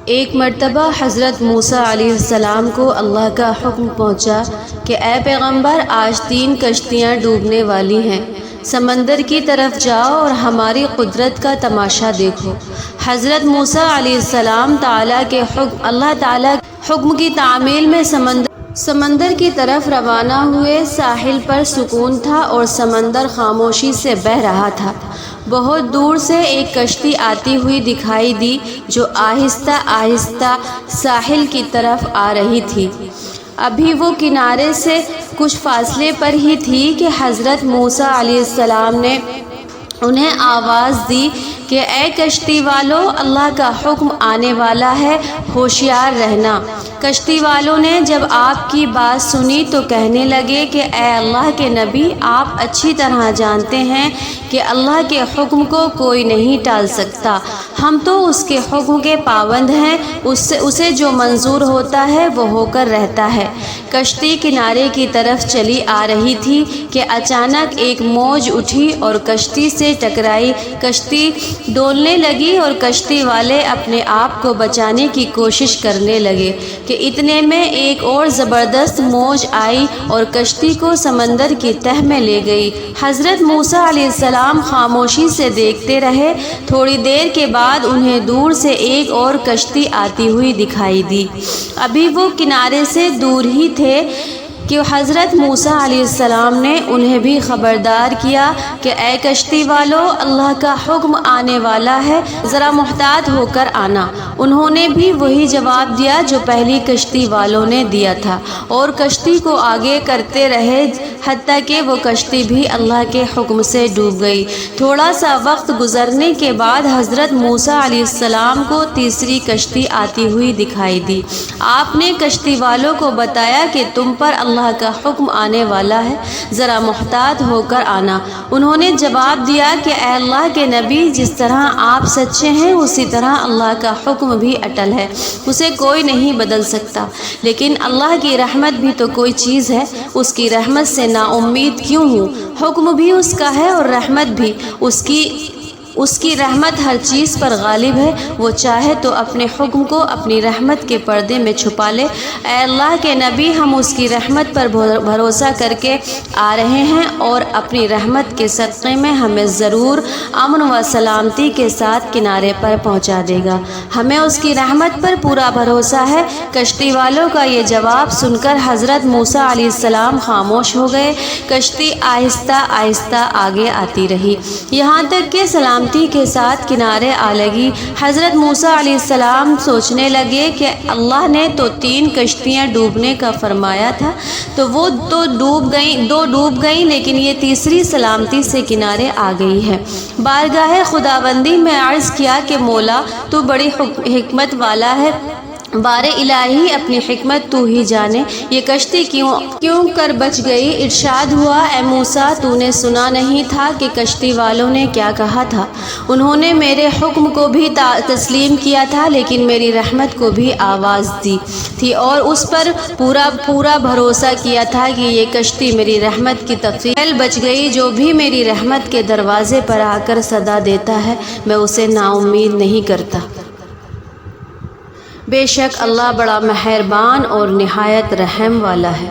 ایک مرتبہ حضرت موسیٰ علیہ السلام کو اللہ کا حکم پہنچا کہ اے پیغمبر، آج 3 کشتیاں ڈوبنے والی ہیں، سمندر کی طرف جاؤ اور ہماری قدرت کا تماشا دیکھو۔ حضرت موسیٰ علیہ السلام اللہ تعالیٰ حکم کی تعمیل میں سمندر کی طرف روانہ ہوئے۔ ساحل پر سکون تھا اور سمندر خاموشی سے بہہ رہا تھا۔ بہت دور سے ایک کشتی آتی ہوئی دکھائی دی جو آہستہ آہستہ ساحل کی طرف آ رہی تھی۔ ابھی وہ کنارے سے کچھ فاصلے پر ہی تھی کہ حضرت موسیٰ علیہ السلام نے انہیں آواز دی کہ اے کشتی والو، اللہ کا حکم آنے والا ہے، ہوشیار رہنا۔ کشتی والوں نے جب آپ کی بات سنی تو کہنے لگے کہ اے اللہ کے نبی، آپ اچھی طرح جانتے ہیں کہ اللہ کے حکم کو کوئی نہیں ٹال سکتا، ہم تو اس کے حکم کے پابند ہیں، اسے جو منظور ہوتا ہے وہ ہو کر رہتا ہے۔ کشتی کنارے کی طرف چلی آ رہی تھی کہ اچانک ایک موج اٹھی اور کشتی سے ٹکرائی۔ کشتی ڈولنے لگی اور کشتی والے اپنے آپ کو بچانے کی کوشش کرنے لگے کہ اتنے میں ایک اور زبردست موج آئی اور کشتی کو سمندر کی تہہ میں لے گئی۔ حضرت موسیٰ علیہ السلام خاموشی سے دیکھتے رہے۔ تھوڑی دیر کے بعد انہیں دور سے ایک اور کشتی آتی ہوئی دکھائی دی۔ ابھی وہ کنارے سے دور ہی تھے کہ حضرت موسیٰ علیہ السلام نے انہیں بھی خبردار کیا کہ اے کشتی والو، اللہ کا حکم آنے والا ہے، ذرا محتاط ہو کر آنا۔ انہوں نے بھی وہی جواب دیا جو پہلی کشتی والوں نے دیا تھا اور کشتی کو آگے کرتے رہے حتیٰ کہ وہ کشتی بھی اللہ کے حکم سے ڈوب گئی۔ تھوڑا سا وقت گزرنے کے بعد حضرت موسیٰ علیہ السلام کو تیسری کشتی آتی ہوئی دکھائی دی۔ آپ نے کشتی والوں کو بتایا کہ تم پر اللہ کا حکم آنے والا ہے، ذرا محتاط ہو کر آنا۔ انہوں نے جواب دیا کہ اے اللہ کے نبی، جس طرح آپ سچے ہیں اسی طرح اللہ کا حکم بھی اٹل ہے، اسے کوئی نہیں بدل سکتا۔ لیکن اللہ کی رحمت بھی تو کوئی چیز ہے، اس کی رحمت سے نا امید کیوں ہوں؟ حکم بھی اس کا ہے اور رحمت بھی اس کی رحمت ہر چیز پر غالب ہے، وہ چاہے تو اپنے حکم کو اپنی رحمت کے پردے میں چھپا لے۔ اے اللہ کے نبی، ہم اس کی رحمت پر بھروسہ کر کے آ رہے ہیں اور اپنی رحمت کے صدقے میں ہمیں ضرور امن و سلامتی کے ساتھ کنارے پر پہنچا دے گا، ہمیں اس کی رحمت پر پورا بھروسہ ہے۔ کشتی والوں کا یہ جواب سن کر حضرت موسیٰ علیہ السلام خاموش ہو گئے۔ کشتی آہستہ آہستہ آگے آتی رہی، یہاں تک کہ سلامتی کے ساتھ کنارے آ لگی۔ حضرت موسیٰ علیہ السلام سوچنے لگے کہ اللہ نے تو 3 کشتیاں ڈوبنے کا فرمایا تھا، تو وہ دو ڈوب گئیں لیکن یہ تیسری سلامتی سے کنارے آ گئی ہے۔ بارگاہ خداوندی میں عرض کیا کہ مولا، تو بڑی حکمت والا ہے، بار الہی اپنی حکمت تو ہی جانے، یہ کشتی کیوں کر بچ گئی؟ ارشاد ہوا، اے موسیٰ، تو نے سنا نہیں تھا کہ کشتی والوں نے کیا کہا تھا؟ انہوں نے میرے حکم کو بھی تسلیم کیا تھا لیکن میری رحمت کو بھی آواز دی تھی اور اس پر پورا بھروسہ کیا تھا کہ یہ کشتی میری رحمت کی تفصیل بچ گئی۔ جو بھی میری رحمت کے دروازے پر آ کر صدا دیتا ہے میں اسے نا امید نہیں کرتا۔ بے شک اللہ بڑا مہربان اور نہایت رحم والا ہے۔